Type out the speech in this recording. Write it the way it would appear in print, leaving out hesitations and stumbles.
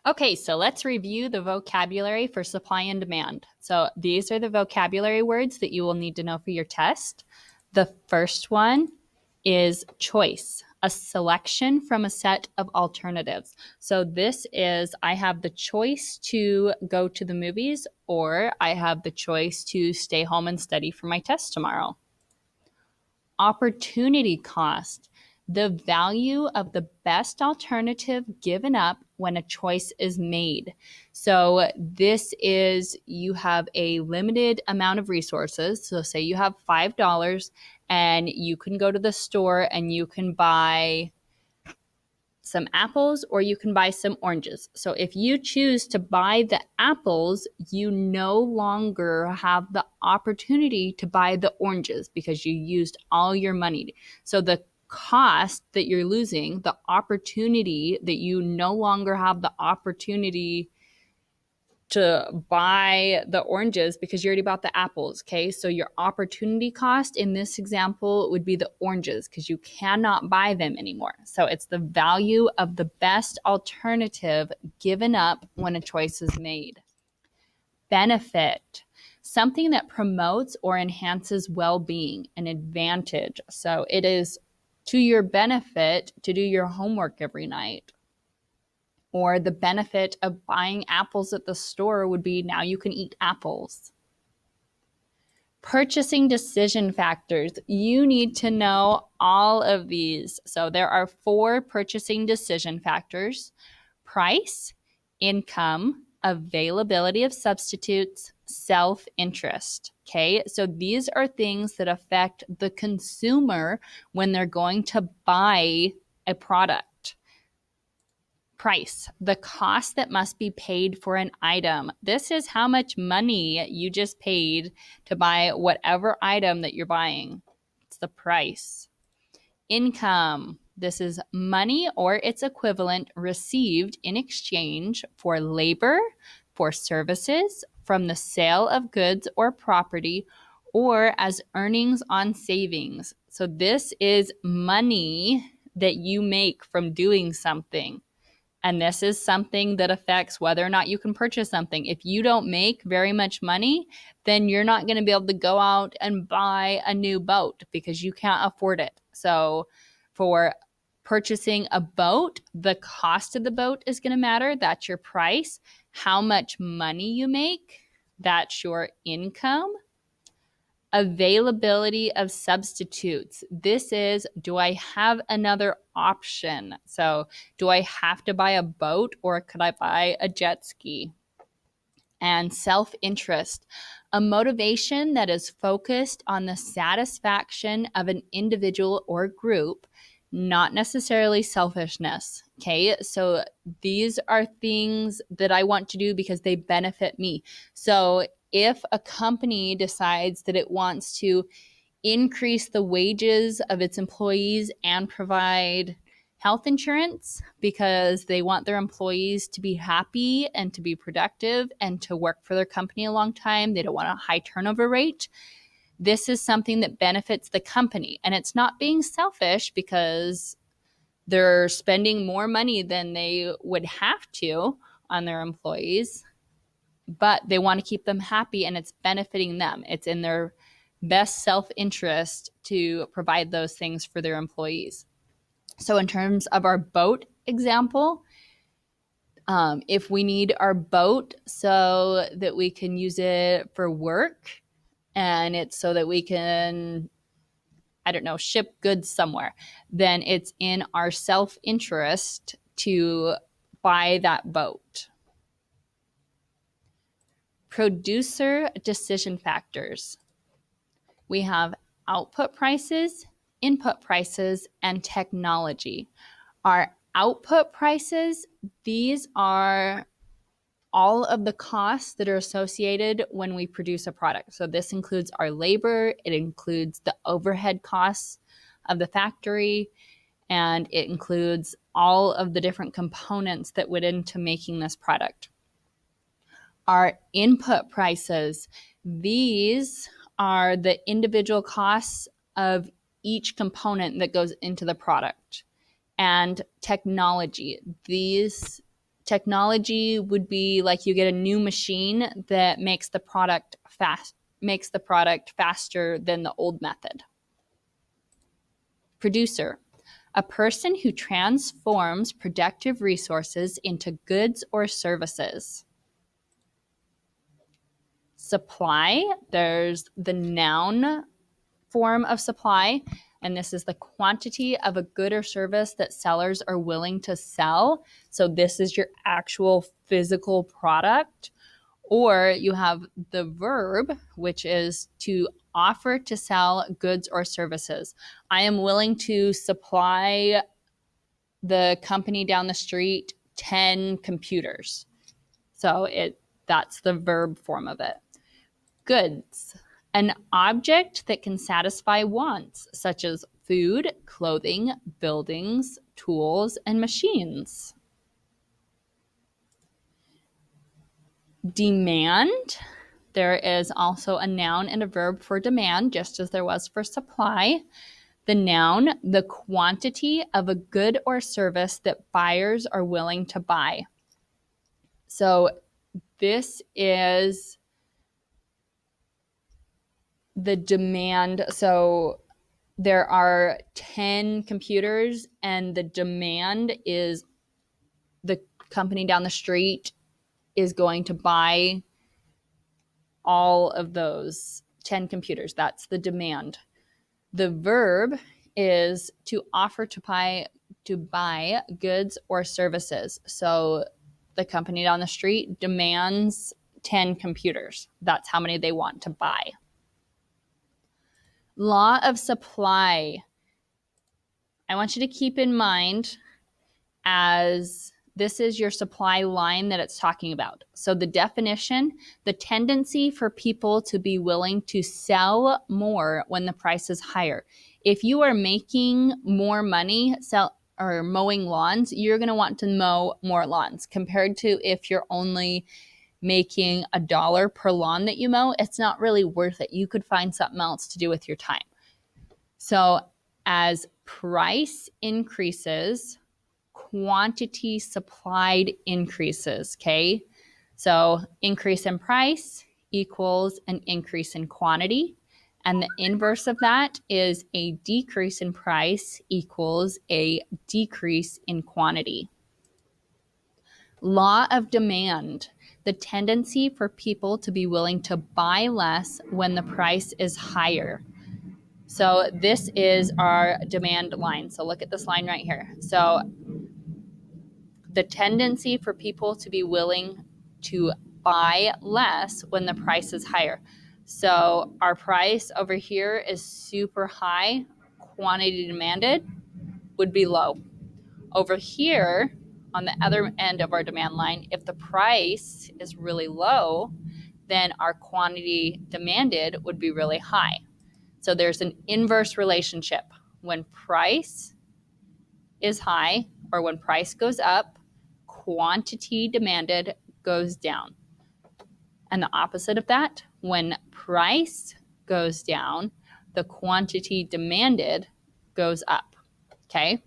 Okay, so let's review the vocabulary for supply and demand. So these are the vocabulary words that you will need to know for your test. The first one is choice, a selection from a set of alternatives. So this is I have the choice to go to the movies, or I have the choice to stay home and study for my test tomorrow. Opportunity cost, the value of the best alternative given up when a choice is made. So this is you have a limited amount of resources. So say you have $5 and you can go to the store and you can buy some apples or you can buy some oranges. So if you choose to buy the apples, you no longer have the opportunity to buy the oranges because you used all your money. So the cost that you're losing, the opportunity that you no longer have the opportunity to buy the oranges because you already bought the apples. Okay. So your opportunity cost in this example would be the oranges because you cannot buy them anymore. So it's the value of the best alternative given up when a choice is made. Benefit, something that promotes or enhances well-being, an advantage. So it is to your benefit to do your homework every night. Or the benefit of buying apples at the store would be now you can eat apples. Purchasing decision factors. You need to know all of these. So there are 4 purchasing decision factors: price, income, availability of substitutes, self-interest. Okay, so these are things that affect the consumer when they're going to buy a product. Price, the cost that must be paid for an item. This is how much money you just paid to buy whatever item that you're buying. It's the price. Income, this is money or its equivalent received in exchange for labor, for services, from the sale of goods or property, or as earnings on savings. So this is money that you make from doing something. And this is something that affects whether or not you can purchase something. If you don't make very much money, then you're not going to be able to go out and buy a new boat because you can't afford it. So for purchasing a boat, the cost of the boat is going to matter. That's your price. How much money you make, that's your income. Availability of substitutes. This is, do I have another option? So do I have to buy a boat or could I buy a jet ski? And self-interest, a motivation that is focused on the satisfaction of an individual or group, not necessarily selfishness. Okay, so these are things that I want to do because they benefit me. So if a company decides that it wants to increase the wages of its employees and provide health insurance because they want their employees to be happy and to be productive and to work for their company a long time, they don't want a high turnover rate. This is something that benefits the company. And it's not being selfish because they're spending more money than they would have to on their employees, but they want to keep them happy and it's benefiting them. It's in their best self-interest to provide those things for their employees. So in terms of our boat example, if we need our boat so that we can use it for work and it's so that we can, I don't know, ship goods somewhere, then it's in our self-interest to buy that boat. Producer decision factors. We have output prices, input prices, and technology. Our output prices, these are all of the costs that are associated when we produce a product. So this includes our labor, it includes the overhead costs of the factory, and it includes all of the different components that went into making this product. Our input prices, these are the individual costs of each component that goes into the product. And technology, these Technology would be like you get a new machine that makes the product faster than the old method. Producer, a person who transforms productive resources into goods or services. Supply, there's the noun form of supply, and this is the quantity of a good or service that sellers are willing to sell. So this is your actual physical product. Or you have the verb, which is to offer to sell goods or services. I am willing to supply the company down the street 10 computers. So that's the verb form of it. Goods, an object that can satisfy wants, such as food, clothing, buildings, tools, and machines. Demand, there is also a noun and a verb for demand, just as there was for supply. The noun, the quantity of a good or service that buyers are willing to buy. So this is the demand. So there are 10 computers, and the demand is the company down the street is going to buy all of those 10 computers. That's the demand. The verb is to offer to buy goods or services. So the company down the street demands 10 computers. That's how many they want to buy. Law of supply. I want you to keep in mind, as this is your supply line that it's talking about. So the definition, the tendency for people to be willing to sell more when the price is higher. If you are making more money mowing lawns, you're going to want to mow more lawns compared to if you're only making $1 per lawn that you mow. It's not really worth it. You could find something else to do with your time. So as price increases, quantity supplied increases, okay? So increase in price equals an increase in quantity. And the inverse of that is a decrease in price equals a decrease in quantity. Law of demand, the tendency for people to be willing to buy less when the price is higher. So this is our demand line. So look at this line right here. So the tendency for people to be willing to buy less when the price is higher. So our price over here is super high. Quantity demanded would be low. Over here, on the other end of our demand line, if the price is really low, then our quantity demanded would be really high. So there's an inverse relationship. When price is high, or when price goes up, quantity demanded goes down. And the opposite of that, when price goes down, the quantity demanded goes up. Okay?